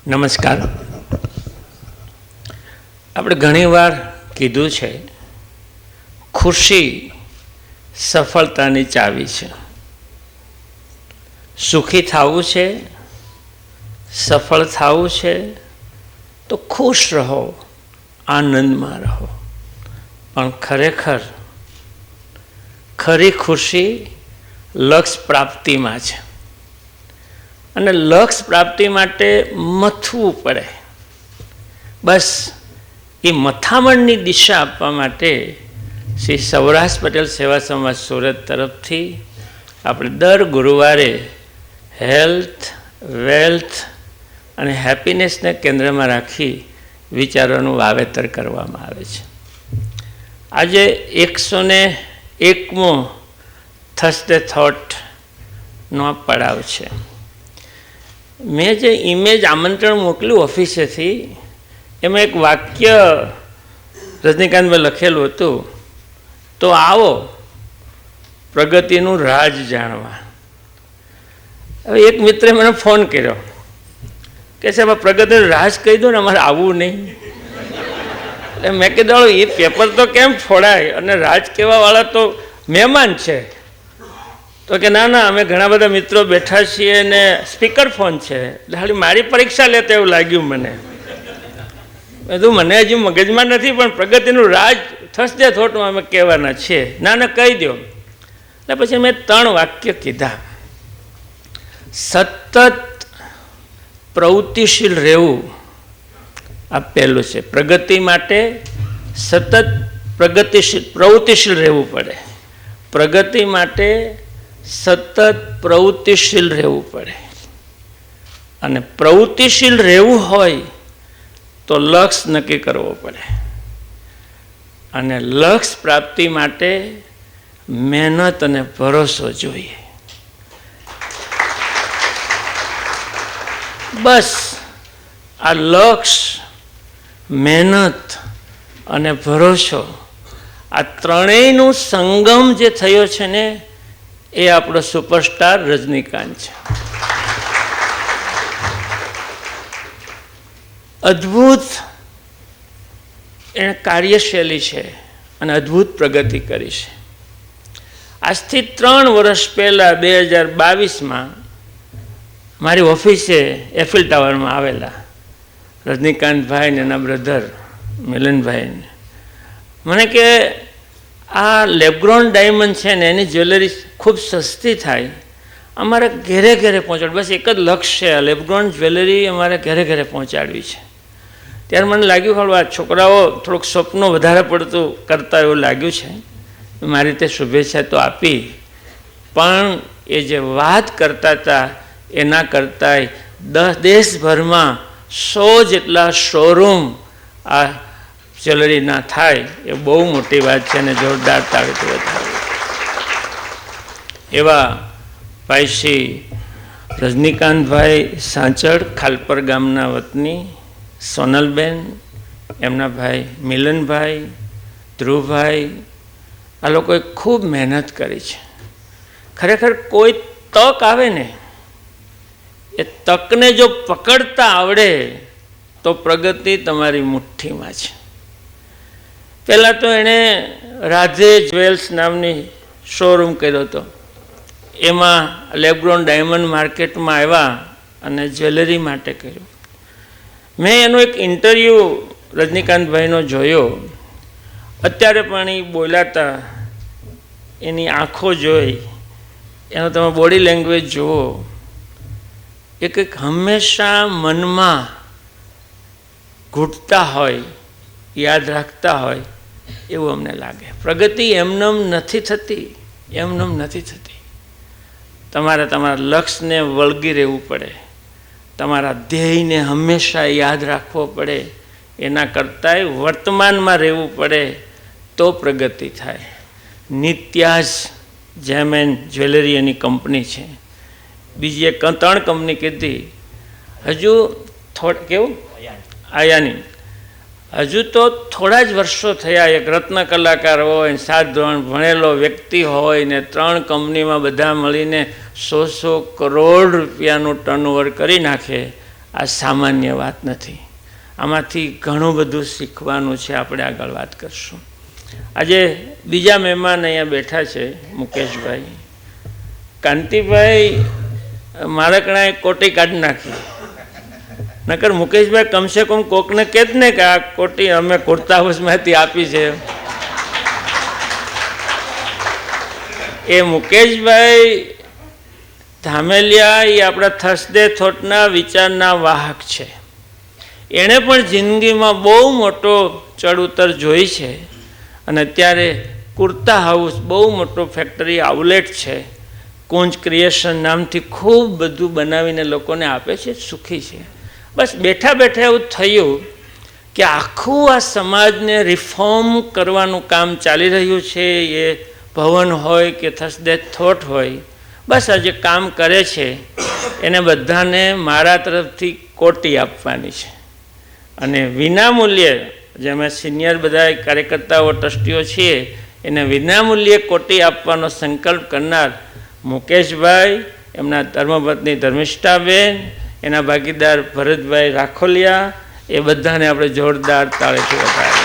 નમસ્કાર. આપણે ઘણીવાર કીધું છે ખુશી સફળતાની ચાવી છે. સુખી થવું છે, સફળ થવું છે તો ખુશ રહો, આનંદમાં રહો. પણ ખરેખર ખરી ખુશી લક્ષ્ય પ્રાપ્તિમાં છે. અને લક્ષ્ય પ્રાપ્તિ માટે મથવું પડે. બસ એ મથામણની દિશા આપવા માટે શ્રી સૌરાષ્ટ્ર પટેલ સેવા સમાજ સુરત તરફથી આપણે દર ગુરુવારે હેલ્થ, વેલ્થ અને હેપીનેસને કેન્દ્રમાં રાખી વિચારોનું વાવેતર કરવામાં આવે છે. આજે 101મો થર્સડે થોટનો પડાવ છે. મેં જે ઇમેજ આમંત્રણ મોકલ્યું ઓફિસેથી એમાં એક વાક્ય રજનીકાંતભાઈ લખેલું હતું, તો આવો પ્રગતિનું રાજ જાણવા. હવે એક મિત્રે મને ફોન કર્યો કે સાહેબ પ્રગતિનું રાજ કહી દો ને, અમારે આવવું નહીં. એટલે મેં કીધું એ પેપર તો કેમ ફોડાય, અને રાજ કહેવાવાળા તો મહેમાન છે. તો કે ના ના, અમે ઘણા બધા મિત્રો બેઠા છીએ ને સ્પીકર ફોન છે, એટલે ખાલી મારી પરીક્ષા લેતા એવું લાગ્યું મને. બધું મને હજી મગજમાં નથી, પણ પ્રગતિનું રાજ થર્સડે થોટમાં અમે કહેવાના છીએ. ના ના કહી દો. એટલે પછી મેં 3 વાક્ય કીધા. સતત પ્રવૃત્તિશીલ રહેવું, આ પહેલું છે. પ્રગતિ માટે સતત પ્રવૃત્તિશીલ રહેવું પડે. પ્રગતિ માટે સતત પ્રવૃત્તિશીલ રહેવું પડે. અને પ્રવૃત્તિશીલ રહેવું હોય તો લક્ષ્ય નક્કી કરવો પડે. અને લક્ષ્ય પ્રાપ્તિ માટે મહેનત અને ભરોસો જોઈએ. બસ આ લક્ષ્ય, મહેનત અને ભરોસો, આ ત્રણેયનું સંગમ જે થયો છે ને, એ આપણો સુપરસ્ટાર રજનીકાંત છે. અદ્ભુત એણે કાર્યશૈલી છે અને અદ્ભુત પ્રગતિ કરી છે. આજથી 3 વર્ષ પહેલાં 2022માં મારી ઓફિસે એફિલ ટાવરમાં આવેલા રજનીકાંતભાઈ ને એના બ્રધર મિલનભાઈને મને કે આ લેબગ્રોન ડાયમંડ છે ને, એની જ્વેલરી ખૂબ સસ્તી થાય, અમારે ઘેરે ઘેરે પહોંચાડવી. બસ એક જ લક્ષ્ય છે, લેબગ્રોન જ્વેલરી અમારે ઘેરે ઘેરે પહોંચાડવી છે. ત્યારે મને લાગ્યું કે આ છોકરાઓ થોડુંક સ્વપ્નો વધારે પડતું કરતા એવું લાગ્યું છે. મારી રીતે શુભેચ્છા તો આપી, પણ એ જે વાત કરતા હતા એના કરતાંય દેશભરમાં 100 જેટલા શોરૂમ આ જ્વેલરીના થાય એ બહુ મોટી વાત છે. અને જોરદાર તાળીથી વધારે એવા ભાઈ શ્રી રજનીકાંતભાઈ સાંચળ, ખાલપર ગામના વતની, સોનલબેન, એમના ભાઈ મિલનભાઈ, ધ્રુવભાઈ, આ લોકોએ ખૂબ મહેનત કરી છે. ખરેખર કોઈ તક આવે ને, એ તકને જો પકડતા આવડે તો પ્રગતિ તમારી મુઠ્ઠીમાં છે. પહેલાં તો એણે રાધે જ્વેલ્સ નામની શોરૂમ કર્યો હતો. એમાં લેબગ્રોન ડાયમંડ માર્કેટમાં આવ્યા અને જ્વેલરી માટે કર્યું. મેં એનો એક ઇન્ટરવ્યૂ રજનીકાંતભાઈનો જોયો. અત્યારે પણ એ બોલાતા, એની આંખો જોઈ, એનો તમે બોડી લેંગ્વેજ જુઓ, એ કંઈક હંમેશા મનમાં ઘૂંટતા હોય, યાદ રાખતા હોય એવું અમને લાગે. પ્રગતિ એમનેમ નથી થતી, એમનેમ નથી થતી. તમારે તમારા લક્ષ્યને વળગી રહેવું પડે, તમારા ધ્યેયને હંમેશા યાદ રાખવો પડે. એના કરતાંય વર્તમાનમાં રહેવું પડે તો પ્રગતિ થાય. નિત્યાજ જેમ જ્વેલરી એની કંપની છે. બીજી 3 કંપની કીધી. હજુ કેવું આયાની, હજુ તો થોડા જ વર્ષો થયા. એક રત્ન કલાકાર હોય, 7 ધોરણ ભણેલો વ્યક્તિ હોય ને 3 કંપનીમાં બધા મળીને 100 કરોડ રૂપિયાનું ટર્નઓવર કરી નાખે. આ સામાન્ય વાત નથી. આમાંથી ઘણું બધું શીખવાનું છે. આપણે આગળ વાત કરશું. આજે બીજા મહેમાન અહીંયા બેઠા છે, મુકેશભાઈ. કાંતિભાઈ મારા કણાએ કોટી કાઢી નાખી, નકર મુકેશભાઈ કમસે કમ કોકને કહેત ને કે આ કોટી અમે કુર્તા હાઉસમાંથી આપી છે. એ મુકેશભાઈ ધામેલિયા એ આપણા થર્સડે થોટના વિચારના વાહક છે. એણે પણ જિંદગીમાં બહુ મોટો ચડ ઉતર જોઈ છે અને અત્યારે કુર્તા હાઉસ બહુ મોટો ફેક્ટરી આઉટલેટ છે. કુંજ ક્રિએશન નામથી ખૂબ બધું બનાવીને લોકોને આપે છે, સુખી છે. બસ બેઠા બેઠા એવું થયું કે આખું આ સમાજને રિફોર્મ કરવાનું કામ ચાલી રહ્યું છે. એ ભવન હોય કે થર્સડે થોટ હોય, બસ આ જે કામ કરે છે એને બધાને મારા તરફથી કોટી આપવાની છે. અને વિનામૂલ્યે જે અમે સિનિયર બધા કાર્યકર્તાઓ ટ્રસ્ટીઓ છીએ એને વિનામૂલ્યે કોટી આપવાનો સંકલ્પ કરનાર મુકેશભાઈ, એમના ધર્મપત્ની ધર્મિષ્ઠાબેન, એના ભાગીદાર ભરતભાઈ રાખોલિયા, એ બધાને આપણે જોરદાર તાળીથી વધાવીએ.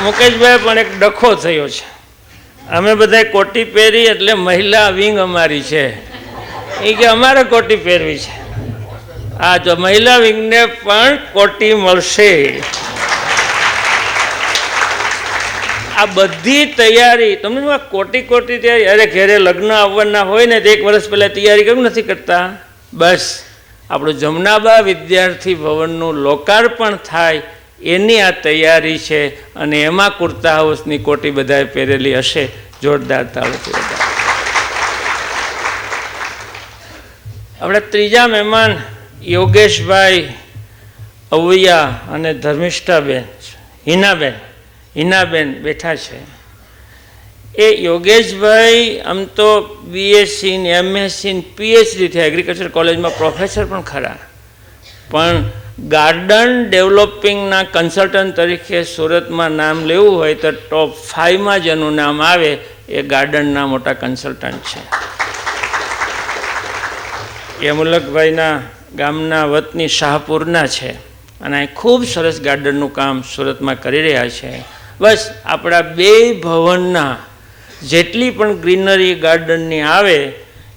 મુકેશભાઈ પણ એક ડખો થયો છે. અમે બધા કોટી પહેરી એટલે મહિલા વિંગ અમારી છે, એ કે અમારે કોટી પહેરવી છે. આ જો મહિલા વિંગને પણ કોટી મળશે. આ બધી તૈયારી તમને કોટી તૈયારી. અરે ઘેરે લગ્ન આવવાના હોય ને તો 1 વર્ષ પહેલાં તૈયારી કેમ નથી કરતા? બસ આપણું જમનાબા વિદ્યાર્થી ભવનનું લોકાર્પણ થાય એની આ તૈયારી છે. અને એમાં કુર્તા હાઉસની કોટી બધાએ પહેરેલી હશે. જોરદાર તાળીથી બધા. આપણા ત્રીજા મહેમાન યોગેશભાઈ અવૈયા અને ધર્મિષ્ઠાબેન, હિનાબેન બેઠા છે. એ યોગેશભાઈ આમ તો BSc ને MSc ને PhD થયા, એગ્રીકલ્ચર કોલેજમાં પ્રોફેસર પણ ખરા, પણ ગાર્ડન ડેવલપિંગના કન્સલ્ટન્ટ તરીકે સુરતમાં નામ લેવું હોય તો ટોપ 5માં જેનું નામ આવે એ ગાર્ડનના મોટા કન્સલ્ટન્ટ છે. એ મુલકભાઈના ગામના વતની શાહપુરના છે અને ખૂબ સરસ ગાર્ડનનું કામ સુરતમાં કરી રહ્યા છે. બસ આપણા 2 ભવનના જેટલી પણ ગ્રીનરી ગાર્ડનની આવે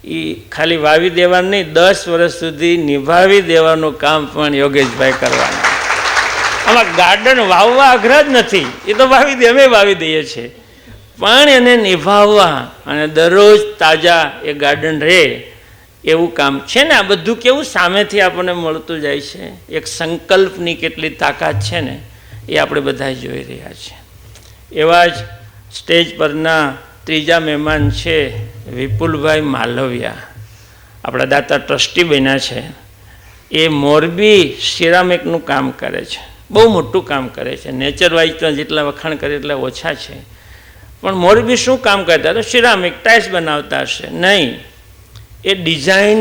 એ ખાલી વાવી દેવાનું નહીં, 10 વર્ષ સુધી નિભાવી દેવાનું કામ પણ યોગેશભાઈ કરવાના. આમાં ગાર્ડન વાવવા અઘરા જ નથી, એ તો અમે વાવી દઈએ છીએ, પણ એને નિભાવવા અને દરરોજ તાજા એ ગાર્ડન રહે એવું કામ છે ને. આ બધું કેવું સામેથી આપણને મળતું જાય છે. એક સંકલ્પની કેટલી તાકાત છે ને એ આપણે બધા જોઈ રહ્યા છીએ. એવા જ સ્ટેજ પરના ત્રીજા મહેમાન છે વિપુલભાઈ માલવિયા, આપણા દાતા ટ્રસ્ટી બન્યા છે. એ મોરબી સિરામિકનું કામ કરે છે, બહુ મોટું કામ કરે છે. નેચર વાઇઝ તો જેટલા વખાણ કરે એટલા ઓછા છે, પણ મોરબી શું કામ કરતા? તો સિરામિક ટાઇલ્સ બનાવતા હશે નહીં, એ ડિઝાઇન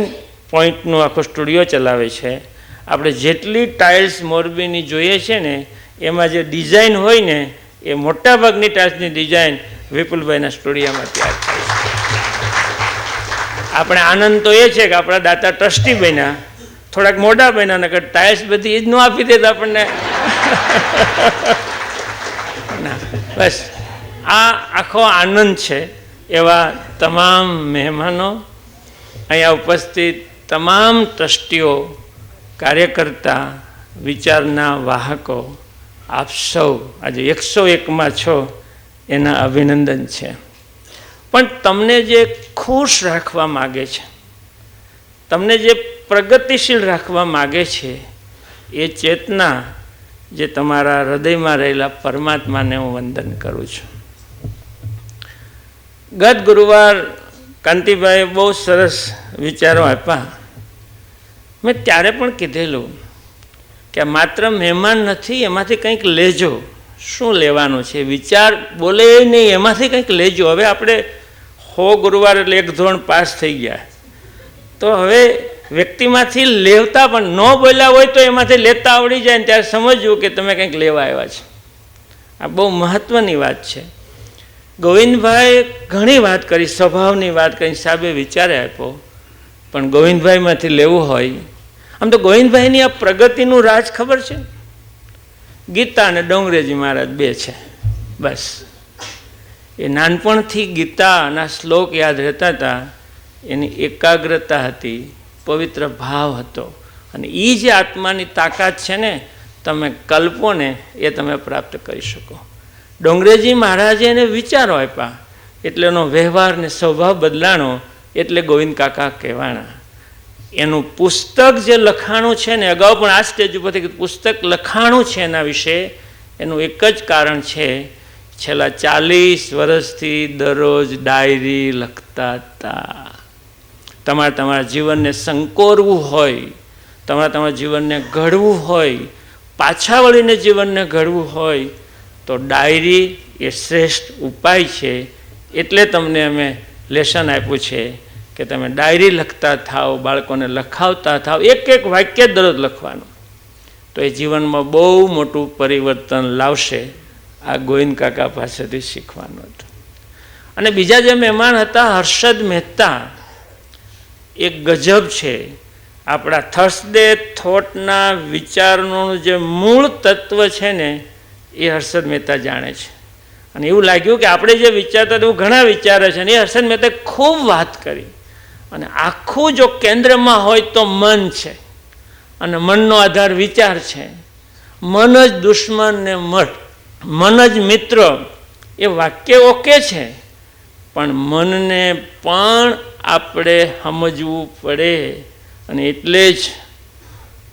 પોઈન્ટનું આખો સ્ટુડિયો ચલાવે છે. આપણે જેટલી ટાઇલ્સ મોરબીની જોઈએ છે ને એમાં જે ડિઝાઇન હોય ને એ મોટાભાગની ટાઇલ્સની ડિઝાઇન વિપુલભાઈના સ્ટુડિયોમાં તૈયાર થાય છે. આપણે આનંદ તો એ છે કે આપણા દાતા ટ્રસ્ટી બન્યા, થોડાક મોટા બન્યા, નકર ટાઇલ્સ બધી એ જ ન આપી દેતા આપણને. બસ આ આખો આનંદ છે. એવા તમામ મહેમાનો, અહીંયા ઉપસ્થિત તમામ ટ્રસ્ટીઓ, કાર્યકર્તા, વિચારના વાહકો, આપ સૌ આજે 101માં છો એના અભિનંદન છે. પણ તમને જે ખુશ રાખવા માગે છે, તમને જે પ્રગતિશીલ રાખવા માગે છે એ ચેતના, જે તમારા હૃદયમાં રહેલા પરમાત્માને હું વંદન કરું છું. ગત ગુરુવાર કાંતિભાઈએ બહુ સરસ વિચારો આપ્યા. મેં ત્યારે પણ કીધેલું કે માત્ર મહેમાન નથી, એમાંથી કંઈક લેજો. શું લેવાનું છે? વિચાર બોલે નહીં, એમાંથી કંઈક લેજો. હવે આપણે 100 ગુરુવાર એટલે 1 ધોરણ પાસ થઈ ગયા, તો હવે વ્યક્તિમાંથી લેવતા પણ ન બોલ્યા હોય તો એમાંથી લેતા આવડી જાય ને ત્યારે સમજવું કે તમે કંઈક લેવા આવ્યા છે. આ બહુ મહત્ત્વની વાત છે. ગોવિંદભાઈ ઘણી વાત કરી, સ્વભાવની વાત કરી, સાહેબે વિચારે આપ્યો, પણ ગોવિંદભાઈમાંથી લેવું હોય, આમ તો ગોવિંદભાઈની આ પ્રગતિનું રાજ ખબર છે, ગીતા અને ડોંગરેજી મહારાજ બે છે બસ. એ નાનપણથી ગીતાના શ્લોક યાદ રહેતા હતા, એની એકાગ્રતા હતી, પવિત્ર ભાવ હતો, અને એ જે આત્માની તાકાત છે ને, તમે કલ્પો ને એ તમે પ્રાપ્ત કરી શકો. ડોંગરેજી મહારાજે એને વિચારો આપ્યા એટલે એનો વ્યવહાર ને સ્વભાવ બદલાણો, એટલે ગોવિંદ કાકા કહેવાણા. એનું પુસ્તક જે લખાણું છે ને, અગાઉ પણ આ સ્ટેજ ઉપરથી પુસ્તક લખાણું છે એના વિશે, એનું એક જ કારણ છે, છેલ્લા 40 વર્ષથી દરરોજ ડાયરી લખતા હતા. તમારા જીવનને સંકોરવું હોય, તમારા જીવનને ઘડવું હોય, પાછા વળીને જીવનને ઘડવું હોય, તો ડાયરી એ શ્રેષ્ઠ ઉપાય છે. એટલે તમને અમે લેસન આપ્યું છે કે તમે ડાયરી લખતા થાઓ, બાળકોને લખાવતા થાઓ, એક એક વાક્ય દરરોજ લખવાનું, તો એ જીવનમાં બહુ મોટું પરિવર્તન લાવશે. આ ગોવિંદ કાકા પાસેથી શીખવાનું હતું. અને બીજા જે મહેમાન હતા, હર્ષદ મહેતા, એક ગજબ છે. આપણા થર્સડે થોટના વિચારનું જે મૂળ તત્વ છે ને, એ હર્ષદ મહેતા જાણે છે. અને એવું લાગ્યું કે આપણે જે વિચારતા એવું ઘણા વિચારે છે, અને એ હર્ષદ મહેતાએ ખૂબ વાત કરી. અને આખું જો કેન્દ્રમાં હોય તો મન છે, અને મનનો આધાર વિચાર છે. મન જ દુશ્મન ને મન જ મિત્ર, એ વાક્ય ઓકે છે, પણ મનને પણ આપણે સમજવું પડે. અને એટલે જ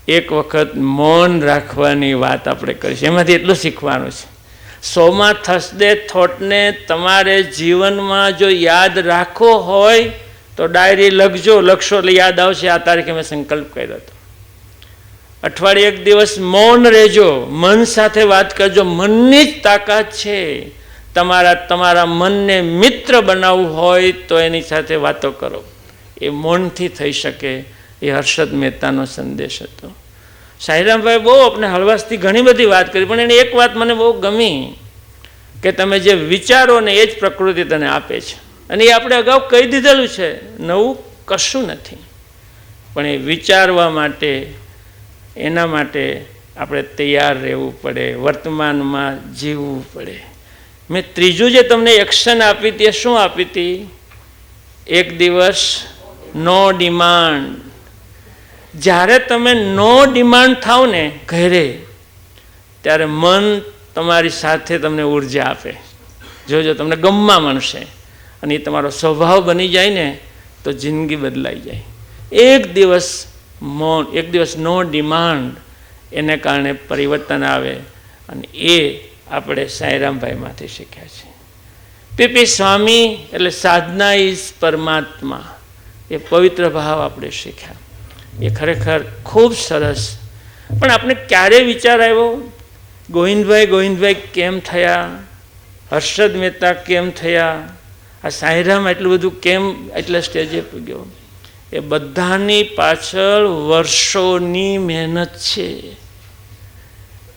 એક વખત મૌન રાખવાની વાત આપણે કરીશું. એમાંથી એટલું શીખવાનું છે. 100માં થર્સડે થોટને તમારે જીવનમાં જો યાદ રાખવો હોય તો ડાયરી લખશો એટલે યાદ આવશે, આ તારીખે મેં સંકલ્પ કર્યો હતો. અઠવાડિયે એક દિવસ મૌન રહેજો, મન સાથે વાત કરજો. મનની જ તાકાત છે. તમારા મનને મિત્ર બનાવવું હોય તો એની સાથે વાતો કરો. એ મૌનથી થઈ શકે. એ હર્ષદ મહેતાનો સંદેશ હતો. સાંઈરામભાઈ બહુ આપણે હળવાશથી ઘણી બધી વાત કરી, પણ એની એક વાત મને બહુ ગમી કે તમે જે વિચારો ને એ જ પ્રકૃતિ તને આપે છે. અને એ આપણે અગાઉ કહી દીધેલું છે, નવું કશું નથી. પણ એ વિચારવા માટે, એના માટે આપણે તૈયાર રહેવું પડે, વર્તમાનમાં જીવવું પડે. મેં ત્રીજું જે તમને એક્શન આપી હતી, એ શું આપી હતી? એક દિવસ નો ડિમાન્ડ. જ્યારે તમે નો ડિમાન્ડ થાવ ને ઘરે, ત્યારે મન તમારી સાથે તમને ઉર્જા આપે. જોજો, તમને ગમવા મળશે. અને એ તમારો સ્વભાવ બની જાય ને તો જિંદગી બદલાઈ જાય. એક દિવસ મૌન, એક દિવસ નો ડિમાન્ડ, એને કારણે પરિવર્તન આવે. અને એ આપણે સાંઈરામભાઈમાંથી શીખ્યા છે. પીપી સ્વામી એટલે સાધના ઇઝ પરમાત્મા, એ પવિત્ર ભાવ આપણે શીખ્યા. એ ખરેખર ખૂબ સરસ. પણ આપણે ક્યારે વિચાર આવ્યો, ગોવિંદભાઈ કેમ થયા, હર્ષદ મહેતા કેમ થયા, આ સાંઈરામ એટલું બધું કેમ એટલા સ્ટેજે પૂગ્યો? એ બધાની પાછળ વર્ષોની મહેનત છે.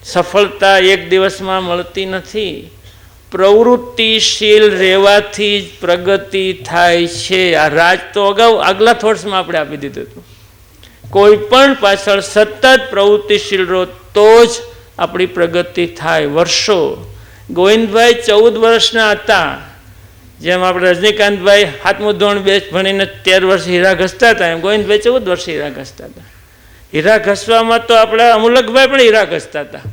સફળતા એક દિવસમાં મળતી નથી. પ્રવૃત્તિશીલ રહેવાથી જ પ્રગતિ થાય છે. આ રાજ તો અગાઉ આગલા થોટ્સમાં આપણે આપી દીધું હતું. કોઈ પણ પાછળ સતત પ્રવૃત્તિશીલ રહો તો જ આપણી પ્રગતિ થાય. વર્ષો. ગોવિંદભાઈ 14 વર્ષના હતા, જેમ આપણે રજનીકાંતભાઈ હાથમું ધોણ બેચ ભણીને 13 વર્ષ હીરા ઘસતા હતા, એમ ગોવિંદભાઈ 14 વર્ષ હીરા ઘસતા હતા. હીરા ઘસવામાં તો આપણા અમુલકભાઈ પણ હીરા ઘસતા હતા.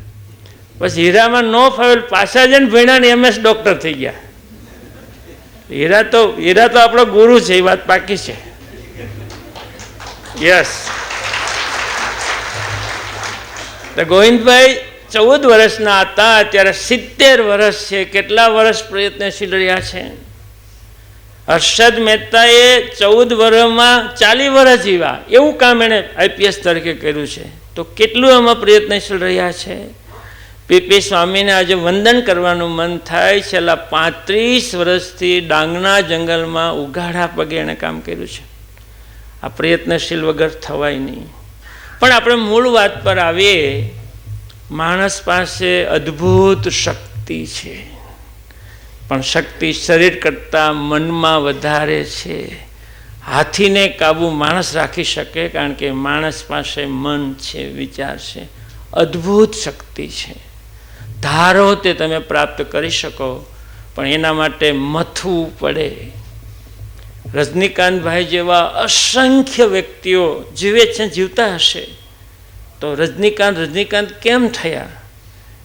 પછી હીરામાં ન ફાવેલ પાછા જઈને ભણ્યા ને MS ડૉક્ટર થઈ ગયા. હીરા તો આપણો ગુરુ છે, એ વાત પાકી છે. યસ. તો ગોવિંદભાઈ 14 વર્ષના હતા, અત્યારે 70 વર્ષ છે. કેટલા વર્ષ પ્રયત્નશીલ રહ્યા છે? હર્ષદ મહેતાએ 14 વર્ષમાં 40 વર્ષ જીવા, એવું કામ એણે IPS તરીકે કર્યું છે. તો કેટલું એમાં પ્રયત્નશીલ રહ્યા છે? પીપી સ્વામીને આજે વંદન કરવાનું મન થાય. છેલ્લા 35 વર્ષથી ડાંગના જંગલમાં ઉઘાડા પગે એણે કામ કર્યું છે. આ પ્રયત્નશીલ વગર થવાય નહીં. પણ આપણે મૂળ વાત પર આવીએ. માણસ પાસે અદ્ભુત શક્તિ છે, પણ શક્તિ શરીર કરતાં મનમાં વધારે છે. હાથીને કાબુ માણસ રાખી શકે, કારણ કે માણસ પાસે મન છે, વિચાર છે, અદ્ભુત શક્તિ છે. ધારો તે તમે પ્રાપ્ત કરી શકો, પણ એના માટે મથવું પડે. રજનીકાંતભાઈ જેવા અસંખ્ય વ્યક્તિઓ જીવે છે, જીવતા હશે, તો રજનીકાંત કેમ થયા?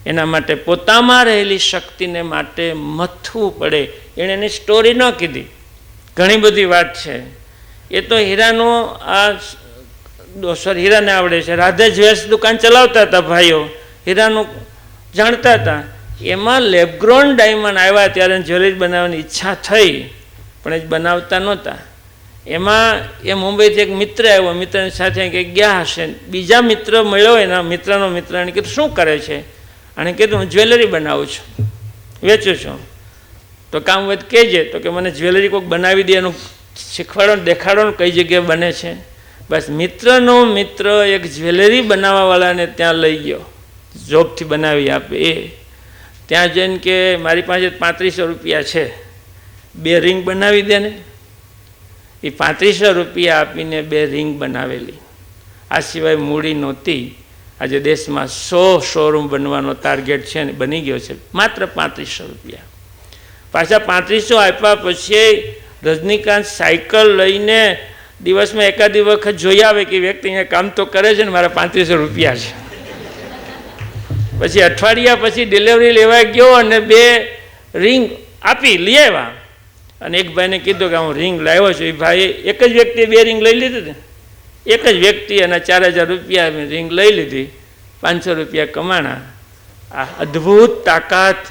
એના માટે પોતામાં રહેલી શક્તિને માટે મથવું પડે. એણે એની સ્ટોરી ન કીધી, ઘણી બધી વાત છે. એ તો હીરાનો હીરાને આવડે છે, રાધે જ્વેલ્સ દુકાન ચલાવતા હતા ભાઈઓ, હીરાનું જાણતા હતા. એમાં લેબગ્રોન ડાયમંડ આવ્યા ત્યારે જ્વેલરી બનાવવાની ઈચ્છા થઈ, પણ એ બનાવતા નહોતા. એમાં એ મુંબઈથી એક મિત્ર આવ્યો, મિત્રની સાથે કંઈક ગયા હશે, બીજા મિત્ર મળ્યો, એના મિત્રનો મિત્ર. એને કીધું શું કરે છે? અને કીધું હું જ્વેલરી બનાવું છું, વેચું છું. તો કામ હોય કહેજે. તો કે મને જ્વેલરી કોઈક બનાવી દે, એનું શીખવાડો, દેખાડો ને કઈ જગ્યાએ બને છે. બસ મિત્રનો મિત્ર એક જ્વેલરી બનાવવાવાળાને ત્યાં લઈ ગયો, જોબથી બનાવી આપે એ. ત્યાં જઈને કે મારી પાસે 3500 રૂપિયા છે, 2 રિંગ બનાવી દે ને. એ 3500 રૂપિયા આપીને 2 રિંગ બનાવેલી. આ સિવાય મૂડી નહોતી. આજે દેશમાં 100 શોરૂમ બનવાનો ટાર્ગેટ છે ને બની ગયો છે, માત્ર 3500 રૂપિયા. પાછા 3500 આપ્યા પછી રજનીકાંત સાયકલ લઈને દિવસમાં એકાદી વખત જોઈ આવે કે વ્યક્તિ અહીંયા કામ તો કરે છે ને, મારા 3500 રૂપિયા છે. પછી અઠવાડિયા પછી ડિલિવરી લેવા ગયો અને 2 રિંગ આપી લઈ આવ્યા. અને એક ભાઈને કીધું કે હું રિંગ લાવ્યો છું. એ ભાઈ એક જ વ્યક્તિએ 2 રિંગ લઈ લીધી હતી, એક જ વ્યક્તિ, અને 4000 રૂપિયા રિંગ લઈ લીધી, 500 રૂપિયા કમાણા. આ અદ્ભુત તાકાત,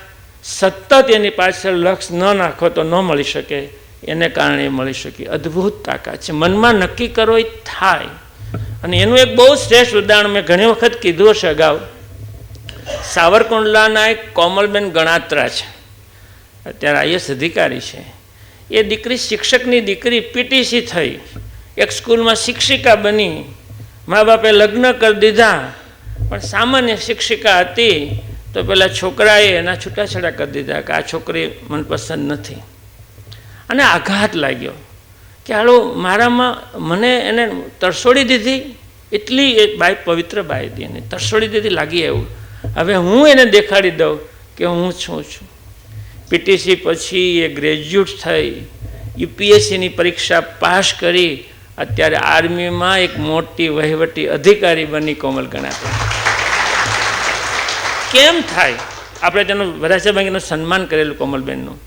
સતત એની પાછળ લક્ષ ન નાખો તો ન મળી શકે, એને કારણે મળી શકે. અદ્ભુત તાકાત છે. મનમાં નક્કી કરો એ થાય. અને એનું એક બહુ શ્રેષ્ઠ ઉદાહરણ મેં ઘણી વખત કીધું હશે અગાઉ. સાવરકુંડલાના એક કોમલબેન ગણાત્રા છે, અત્યારે IAS અધિકારી છે. એ દીકરી શિક્ષકની દીકરી PTC થઈ, એક સ્કૂલમાં શિક્ષિકા બની. મા બાપે લગ્ન કરી દીધા, પણ સામાન્ય શિક્ષિકા હતી. તો પેલા છોકરાએ એના છૂટાછેડા કરી દીધા કે આ છોકરી મનપસંદ નથી. અને આઘાત લાગ્યો કે હાલો મારામાં મને એને તરસોડી દીધી. એટલી એ બાઈ પવિત્ર બાઈ હતી, એને તરસોડી દીધી. લાગી એવું હવે હું એને દેખાડી દઉં કે હું છું. PTC પછી એ ગ્રેજ્યુએટ થઈ, UPSCની પરીક્ષા પાસ કરી, અત્યારે આર્મીમાં એક મોટી વહીવટી અધિકારી બની કોમલ ગણાત્રા. કેમ થાય? આપણે તેનું વરાછાભાઈનું સન્માન કરેલું કોમલબેનનું.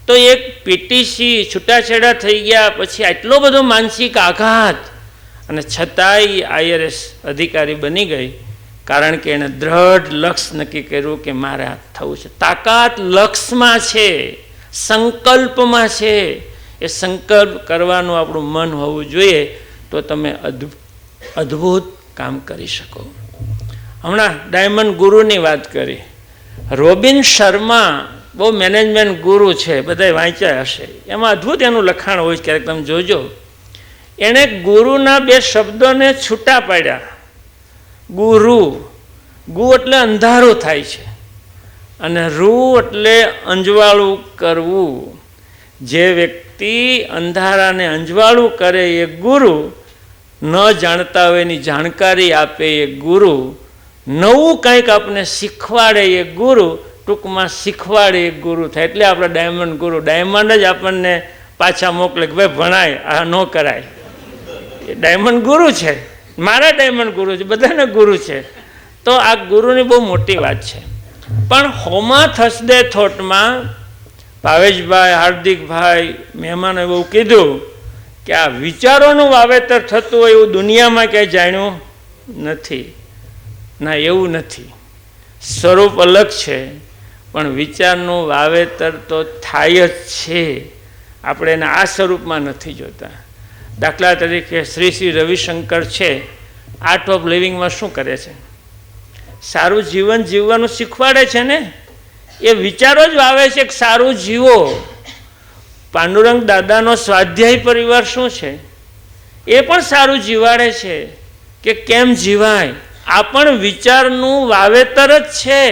તો એક PTC છૂટાછેડા થઈ ગયા પછી આટલો બધો માનસિક આઘાત, અને છતાંય IRS અધિકારી બની ગઈ, કારણ કે એણે દ્રઢ લક્ષ્ય નક્કી કર્યું કે મારે આ થવું છે. તાકાત લક્ષ્યમાં છે, સંકલ્પમાં છે. એ સંકલ્પ કરવાનું આપણું મન હોવું જોઈએ, તો તમે અદ્ભુત કામ કરી શકો. હમણાં ડાયમંડ ગુરુની વાત કરી. રોબિન શર્મા બહુ મેનેજમેન્ટ ગુરુ છે, બધાએ વાંચ્યા હશે. એમાં અદ્ભુત એનું લખાણ હોય છે, ક્યારેક તમે જોજો. એણે ગુરુના 2 શબ્દોને છૂટા પાડ્યા. ગુરુ, ગુ એટલે અંધારું થાય છે, અને રૂ એટલે અંજવાળું કરવું. જે વ્યક્તિ અંધારાને અંજવાળું કરે એ ગુરુ, ન જાણતા હોય એની જાણકારી આપે એ ગુરુ, નવું કંઈક આપણને શીખવાડે એ ગુરુ, ટૂંકમાં શીખવાડે એ ગુરુ થાય. એટલે આપણે ડાયમંડ ગુરુ. ડાયમંડ જ આપણને પાછા મોકલે કે ભાઈ ભણાય, આ ન કરાય. એ ડાયમંડ ગુરુ છે, મારા ડાયમંડ ગુરુ છે, બધાના ગુરુ છે. તો આ ગુરુની બહુ મોટી વાત છે. પણ હોમા થર્સડે થોટમાં ભાવેશભાઈ, હાર્દિકભાઈ, મહેમાનો એવું કીધું કે આ વિચારોનું વાવેતર થતું હોય એવું દુનિયામાં ક્યાંય જાણ્યું નથી. ના, એવું નથી. સ્વરૂપ અલગ છે, પણ વિચારનું વાવેતર તો થાય જ છે. આપણે એને આ સ્વરૂપમાં નથી જોતા. દાખલા તરીકે શ્રી રવિશંકર છે, આર્ટ ઓફ લિવિંગમાં શું કરે છે? સારું જીવન જીવવાનું શીખવાડે છે ને. એ વિચારો જ વાવે છે કે સારું જીવો. પાંડુરંગ દાદાનો સ્વાધ્યાય પરિવાર શું છે? એ પણ સારું જીવાડે છે કે કેમ જીવાય. આ પણ વિચારનું વાવેતર જ છે.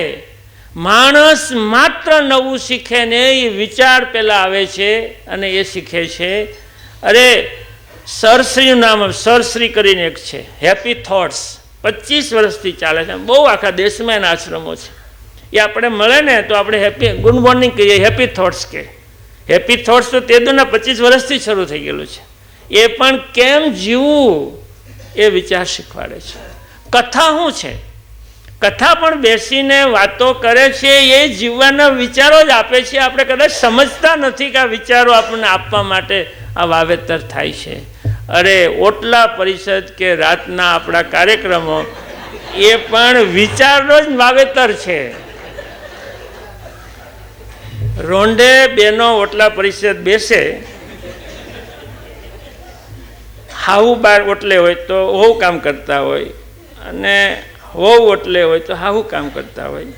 માણસ માત્ર નવું શીખે ને એ વિચાર પહેલાં આવે છે, અને એ શીખે છે. અરે સરશ્રીનું નામ સરશ્રી કરીને એક છે, હેપી થોટ્સ, 25 વર્ષથી ચાલે છે. બહુ આખા દેશમાં એના આશ્રમો છે. એ આપણે મળે ને તો આપણે હેપી ગુડ મોર્નિંગ કહીએ, હેપી થોટ્સ કે. હેપી થોટ્સ તો તે દુના 25 વર્ષથી શરૂ થઈ ગયેલું છે. એ પણ કેમ જીવવું એ વિચાર શીખવાડે છે. કથા શું છે? કથા પણ બેસીને વાતો કરે છે, એ જીવવાના વિચારો જ આપે છે. આપણે કદાચ સમજતા નથી કે આ વિચારો આપણને આપવા માટે આ વાવેતર થાય છે. અરે ઓટલા પરિષદ કે રાતના આપણા કાર્યક્રમો એ પણ વિચારનો જ વાવેતર છે. રોંઢે બેનો ઓટલા પરિષદ બેસે, હાહુ બાર ઓટલે હોય તો હોવ કામ કરતા હોય, અને હોવ ઓટલે હોય તો હાહુ કામ કરતા હોય.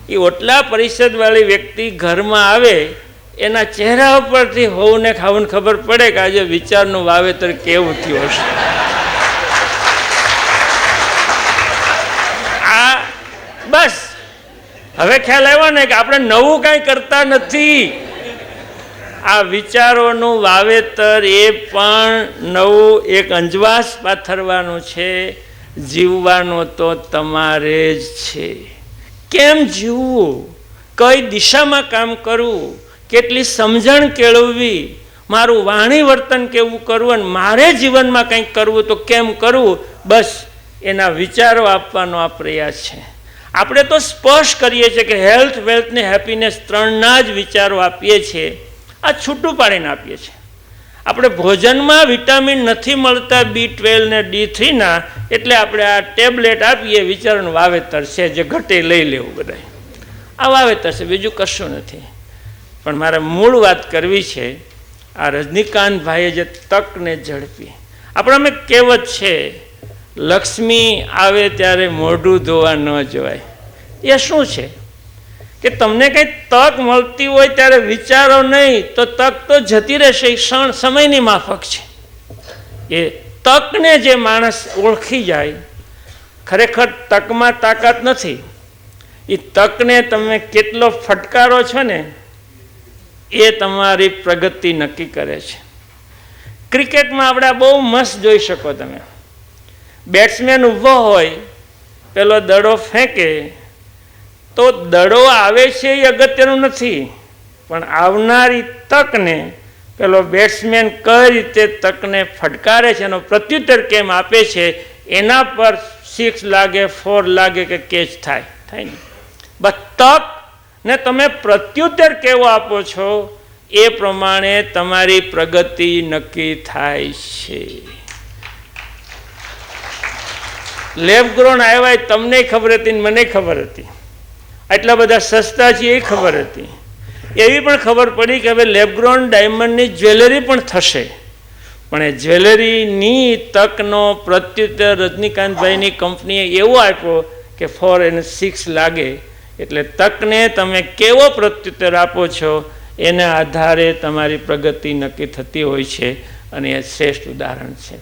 એ ઓટલા પરિષદવાળી વ્યક્તિ ઘરમાં આવે, એના ચહેરા ઉપરથી હોવને ખાવું ખબર પડે કે આજે વિચારનું વાવેતર કેવું થયું હશે. આ બસ હવે ખ્યાલ આવ્યો ને કે આપણે નવું કાંઈ કરતા નથી. આ વિચારોનું વાવેતર એ પણ નવું એક અંજવાસ પાથરવાનું છે. જીવવાનું તો તમારે જ છે. કેમ જીવવું, કઈ દિશામાં કામ કરવું, કેટલી સમજણ કેળવવી, મારું વાણી વર્તન કેવું કરવું, અને મારે જીવનમાં કંઈક કરવું તો કેમ કરવું, બસ એના વિચારો આપવાનો આ પ્રયાસ છે. આપણે તો સ્પષ્ટ કરીએ છીએ કે હેલ્થ, વેલ્થ ને હેપીનેસ ત્રણના જ વિચારો આપીએ છીએ. આ છૂટું પાડીને આપીએ છીએ. આપણે ભોજનમાં વિટામિન નથી મળતા B12 ને D3 ના, એટલે આપણે આ ટેબ્લેટ આપીએ. વિચારનું વાવેતર છે, જે ઘટે લઈ લેવું. બધા આ વાવેતર છે, બીજું કશું નથી. પણ મારે મૂળ વાત કરવી છે, આ રજનીકાંતભાઈએ જે તકને ઝડપી. આપણે અમે કહેવત છે, લક્ષ્મી આવે ત્યારે મોઢું ધોવા ન જવાય. એ શું છે કે તમને કંઈ તક મળતી હોય ત્યારે વિચારો નહીં, તો તક તો જતી રહેશે. ક્ષણ સમયની માફક છે. એ તકને જે માણસ ઓળખી જાય, ખરેખર તકમાં તાકાત નથી. એ તકને તમે કેટલો ફટકારો છો ને, એ તમારી પ્રગતિ નક્કી કરે છે. ક્રિકેટમાં આપણે બહુ મસ્ત જોઈ શકો તમે. બેટ્સમેન ઊભો હોય, પેલો દડો ફેંકે તો દડો આવે છે એ અગત્યનું નથી, પણ આવનારી તકને પેલો બેટ્સમેન કઈ રીતે તકને ફટકારે છે, એનો પ્રત્યુત્તર કેમ આપે છે, એના પર 6 લાગે, 4 લાગે કે કેચ થાય ને. બસ તક ને તમે પ્રત્યુત્તર કેવો આપો છો એ પ્રમાણે તમારી પ્રગતિ નક્કી થાય છે. લેબ ગ્રોન આવ્યા તમને ખબર હતી, મને ખબર હતી. આટલા બધા સસ્તા છે એ ખબર હતી. એવી પણ ખબર પડી કે હવે લેબગ્રોન ડાયમંડની જ્વેલરી પણ થશે. પણ એ જ્વેલરીની તકનો પ્રત્યુત્તર રજનીકાંતભાઈની કંપનીએ એવો આપ્યો કે 4 અને 6 લાગે. એટલે તકને તમે કેવો પ્રત્યુત્તર આપો છો એના આધારે તમારી પ્રગતિ નક્કી થતી હોય છે, અને એ શ્રેષ્ઠ ઉદાહરણ છે.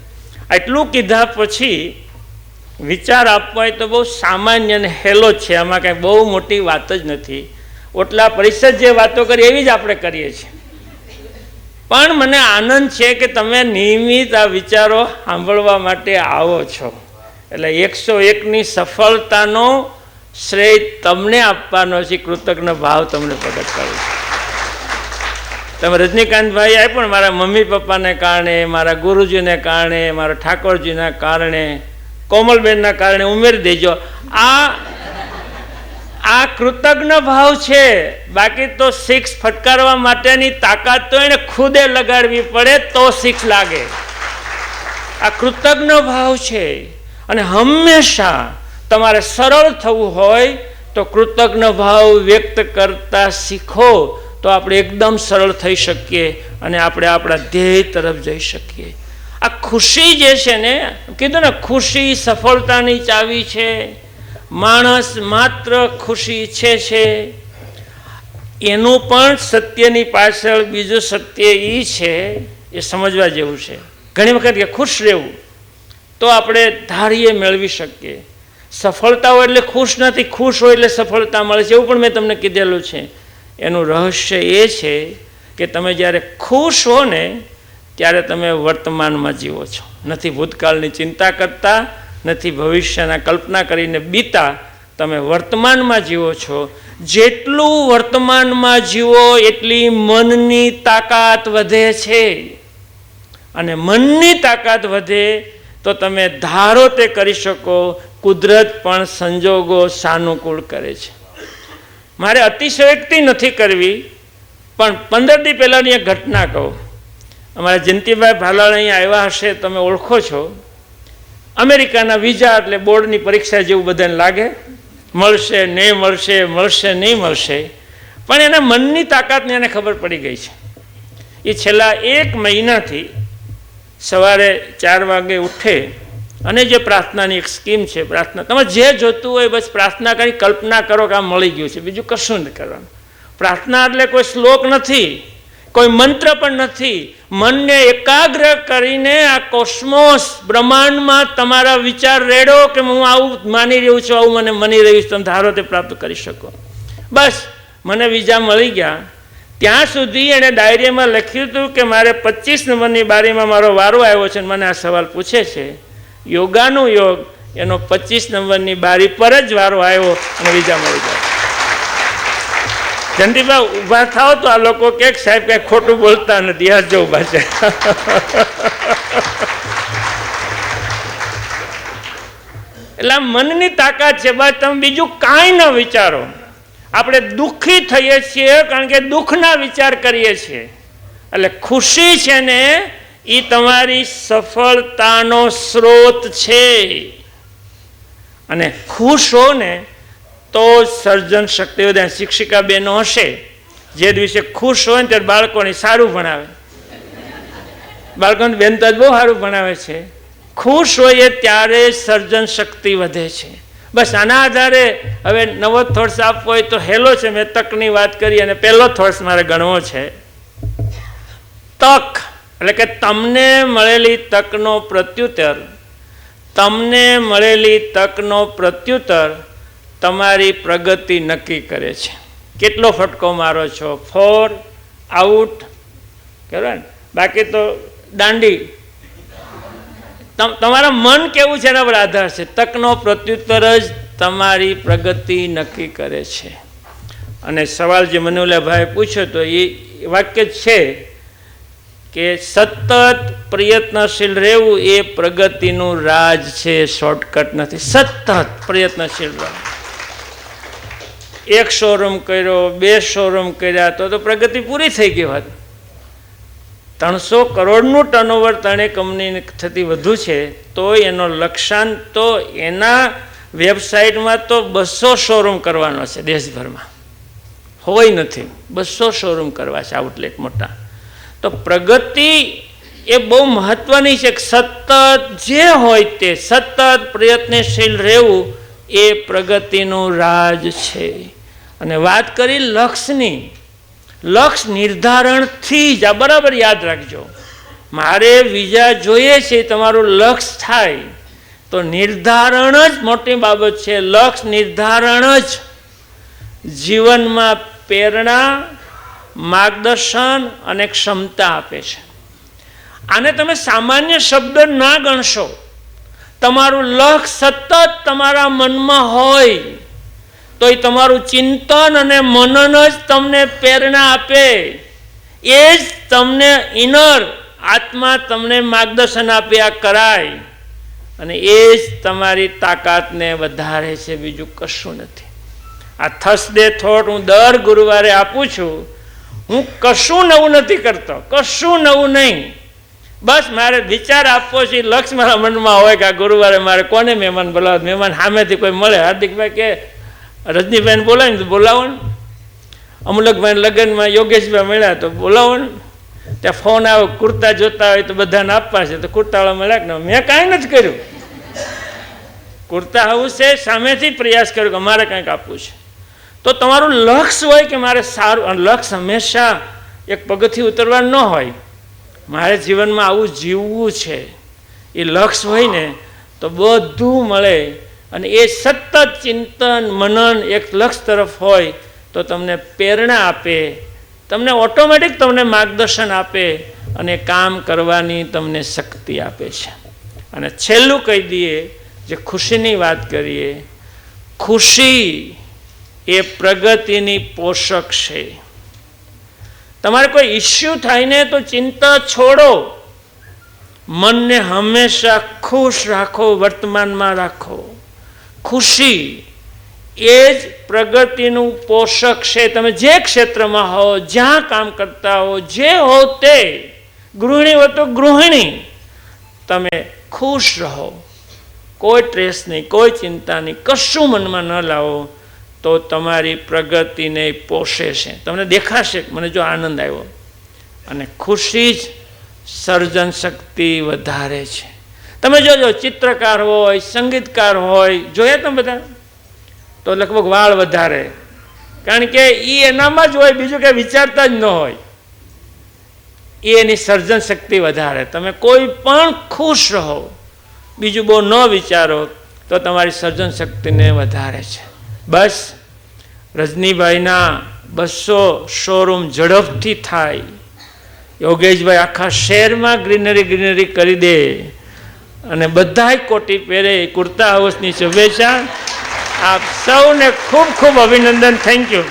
આટલું કીધા પછી વિચાર આપવા હોય તો બહુ સામાન્ય અને હેલો જ છે. આમાં કાંઈ બહુ મોટી વાત જ નથી. ઓટલા પરિષદ જે વાતો કરી એવી જ આપણે કરીએ છીએ. પણ મને આનંદ છે કે તમે નિયમિત આ વિચારો સાંભળવા માટે આવો છો. એટલે 101ની સફળતાનો શ્રેય તમને આપવાનો છે. કૃતજ્ઞ ભાવ તમને પ્રગટ કરું છું. તમે રજનીકાંતભાઈ આપ્યો પણ મારા મમ્મી પપ્પાને કારણે, મારા ગુરુજીને કારણે, મારા ઠાકોરજીના કારણે, કોમલબેનના કારણે ઉમેરી દેજો. આ કૃતજ્ઞ ભાવ છે. બાકી તો 6 ફટકારવા માટેની તાકાત તો એને ખુદે લગાડવી પડે તો 6 લાગે. આ કૃતજ્ઞ ભાવ છે. અને હંમેશા તમારે સરળ થવું હોય તો કૃતજ્ઞ ભાવ વ્યક્ત કરતા શીખો, તો આપણે એકદમ સરળ થઈ શકીએ અને આપણે આપણા ધ્યેય તરફ જઈ શકીએ. આ ખુશી જે છે ને, કીધું ને ખુશી સફળતાની ચાવી છે. માણસ માત્ર ખુશી ઈચ્છે છે, એનું પણ સત્યની પાછળ બીજું સત્ય એ છે, એ સમજવા જેવું છે. ઘણી વખત કે ખુશ રહેવું તો આપણે ધારીએ મેળવી શકીએ. સફળતા હોય એટલે ખુશ નથી, ખુશ હોય એટલે સફળતા મળે છે, એવું પણ મેં તમને કીધેલું છે. એનું રહસ્ય એ છે કે તમે જ્યારે ખુશ હો ને ત્યારે તમે વર્તમાનમાં જીવો છો. નથી ભૂતકાળની ચિંતા કરતા, નથી ભવિષ્યના કલ્પના કરીને બીતા, તમે વર્તમાનમાં જીવો છો. જેટલું વર્તમાનમાં જીવો એટલી મનની તાકાત વધે છે, અને મનની તાકાત વધે તો તમે ધારો તે કરી શકો. કુદરત પણ સંજોગો સાનુકૂળ કરે છે. મારે અતિશયોક્તિ નથી કરવી, પણ 15 દી પહેલાંની એક ઘટના કહું. અમારા જયંતિભાઈ ભાલાળ અહીંયા આવ્યા હશે, તમે ઓળખો છો. અમેરિકાના વિઝા એટલે બોર્ડની પરીક્ષા જેવું બધાને લાગે, મળશે નહીં મળશે, મળશે નહીં મળશે. પણ એના મનની તાકાતને એને ખબર પડી ગઈ છે. એ છેલ્લા 1 મહિનાથી સવારે 4 વાગે ઉઠે અને જે પ્રાર્થનાની એક સ્કીમ છે, પ્રાર્થના તમે જે જોતું હોય બસ પ્રાર્થના કરી કલ્પના કરો કે આ મળી ગયું છે, બીજું કશું નથી કરવાનું. પ્રાર્થના એટલે કોઈ શ્લોક નથી, કોઈ મંત્ર પણ નથી. મનને એકાગ્ર કરીને આ કોસ્મોસ બ્રહ્માંડમાં તમારા વિચાર રેડો કે હું આવું માની રહ્યું છું, આવું મને મની રહ્યું છું, તમે ધારો તે પ્રાપ્ત કરી શકો. બસ મને વિઝા મળી ગયા. ત્યાં સુધી એણે ડાયરીમાં લખ્યું હતું કે મારે 25 નંબરની બારીમાં મારો વારો આવ્યો છે. મને આ સવાલ પૂછે છે. યોગાનું યોગ, એનો 25 નંબરની બારી પર જ વારો આવ્યો અને વિઝા મળી ગયા. જયંતિભાઈ ઊભા થાવ તો આ લોકો કે સાહેબ કંઈ ખોટું બોલતા નથી, યાર જો ઊભા છે. એટલે મનની તાકાત છે. બસ તમે બીજું કાંઈ ન વિચારો. આપણે દુઃખી થઈએ છીએ કારણ કે દુઃખના વિચાર કરીએ છીએ. એટલે ખુશી છે ને એ તમારી સફળતાનો સ્ત્રોત છે. અને ખુશ હો ને તો સર્જન શક્તિ વધે. શિક્ષિકા બહેનો હશે, જે દિવસે ખુશ હોય ને ત્યારે બાળકોને સારું ભણાવે. બાળકોને બેન તો બહુ સારું ભણાવે છે. ખુશ હોઈએ ત્યારે સર્જન શક્તિ વધે છે. બસ આના આધારે હવે નવો થોટ્સ આપવો હોય તો હેલો છે. મેં તકની વાત કરી અને પહેલો થોટ્સ મારે ગણવો છે. તક એટલે કે તમને મળેલી તકનો પ્રત્યુત્તર, તમને મળેલી તકનો પ્રત્યુત્તર તમારી પ્રગતિ નક્કી કરે છે. કેટલો ફટકો મારો છો, 4 આઉટ કહેવાય ને, બાકી તો દાંડી. તમારા મન કેવું છે એના પર આધાર છે. તકનો પ્રત્યુત્તર જ તમારી પ્રગતિ નક્કી કરે છે. અને સવાલ જે મનુલાભાઈ પૂછ્યો તો એ વાક્ય છે કે સતત પ્રયત્નશીલ રહેવું એ પ્રગતિનું રાજ છે, શોર્ટકટ નથી. સતત પ્રયત્નશીલ રહેવું. 1 શોરૂમ કર્યો, 2 શોરૂમ કર્યા તો પ્રગતિ પૂરી થઈ ગઈ હોત. 300 કરોડનું ટર્નઓવર 3 કંપની થતી વધુ છે, તો એનો લક્ષ્યાંક તો એના વેબસાઇટમાં તો 200 શોરૂમ કરવાનો છે દેશભરમાં. હોય નથી, 200 શોરૂમ કરવા છે, આઉટલેટ મોટા. તો પ્રગતિ એ બહુ મહત્વની છે. સતત જે હોય તે સતત પ્રયત્નશીલ રહેવું એ પ્રગતિનું રાજ છે. અને વાત કરી લક્ષ્યની, લક્ષ્ય નિર્ધારણથી જ આ બરાબર યાદ રાખજો. મારે વિઝા જોઈએ છે, તમારું લક્ષ્ય થાય તો નિર્ધારણ જ મોટી બાબત છે. લક્ષ્ય નિર્ધારણ જ જીવનમાં પ્રેરણા, માર્ગદર્શન અને ક્ષમતા આપે છે. આને તમે સામાન્ય શબ્દ ના ગણશો. તમારું લક્ષ્ય સતત તમારા મનમાં હોય તો એ તમારું ચિંતન અને મનન જ તમને પ્રેરણા આપે. એ જ તમને ઇનર આત્મા તમને માર્ગદર્શન આપે આ કરાય, અને એ જ તમારી તાકાતને વધારે છે, બીજું કશું નથી. આ થર્સડે થોટ હું દર ગુરુવારે આપું છું. હું કશું નવું નથી કરતો, કશું નવું નહીં. બસ મારે વિચાર આપવો છે. લક્ષ્ય મારા મનમાં હોય કે આ ગુરુવારે મારે કોને મહેમાન બોલાવો. મહેમાન સામેથી કોઈ મળે, હાર્દિકભાઈ કે રજનીભાઈને બોલાવીને તો બોલાવો ને. અમુલકભાઈ લગ્નમાં યોગેશભાઈ મળ્યા તો બોલાવો ને. ત્યાં ફોન આવે, કુર્તા જોતા હોય તો બધાને આપવા છે, તો કુર્તાવાળા મળ્યા કે મેં કાંઈ નથી કર્યું. કુર્તા આવું છે, સામેથી પ્રયાસ કર્યો કે મારે કંઈક આપવું છે. તો તમારું લક્ષ્ય હોય કે મારે સારું, લક્ષ્ય હંમેશા એક પગથિયું ઉતરવા ન હોય. મારે જીવનમાં આવું જીવવું છે, એ લક્ષ્ય હોય ને તો બધું મળે. અને એ સતત ચિંતન મનન એક લક્ષ્ય તરફ હોય તો તમને પ્રેરણા આપે, તમને ઓટોમેટિક તમને માર્ગદર્શન આપે. અને કામ કરવાની તમને શક્તિ આપે છે. અને છેલ્લું કહી દઈએ, જે ખુશીની વાત કરીએ, ખુશી એ પ્રગતિની પોષક છે. તમારે કોઈ ઇસ્યુ થાય ને તો ચિંતા છોડો, મનને હંમેશા ખુશ રાખો, વર્તમાનમાં રાખો. ખુશી એ જ પ્રગતિનું પોષક છે. તમે જે ક્ષેત્રમાં હો, જ્યાં કામ કરતા હો, જે હો તે, ગૃહિણી હો તો ગૃહિણી, તમે ખુશ રહો. કોઈ સ્ટ્રેસ નહીં, કોઈ ચિંતા નહીં, કશું મનમાં ન લાવો, તો તમારી પ્રગતિને પોષે છે. તમને દેખાશે મને જો આનંદ આવ્યો. અને ખુશી જ સર્જન શક્તિ વધારે છે. તમે જોજો, ચિત્રકાર હોય, સંગીતકાર હોય, જોયા તમે બધા, તો લગભગ વાળ વધારે, કારણ કે એ એનામાં જ હોય, બીજું કંઈ વિચારતા જ ન હોય. એની સર્જન શક્તિ વધારે. તમે કોઈ પણ ખુશ રહો, બીજું બહુ ન વિચારો, તો તમારી સર્જન શક્તિને વધારે છે. બસ રજનીભાઈના 200 શોરૂમ ઝડપથી થાય. યોગેશભાઈ આખા શહેરમાં ગ્રીનરી કરી દે અને બધાય કોટી પહેરે. કુર્તા હાઉસની શુભેચ્છા. આપ સૌને ખૂબ ખૂબ અભિનંદન. Thank you.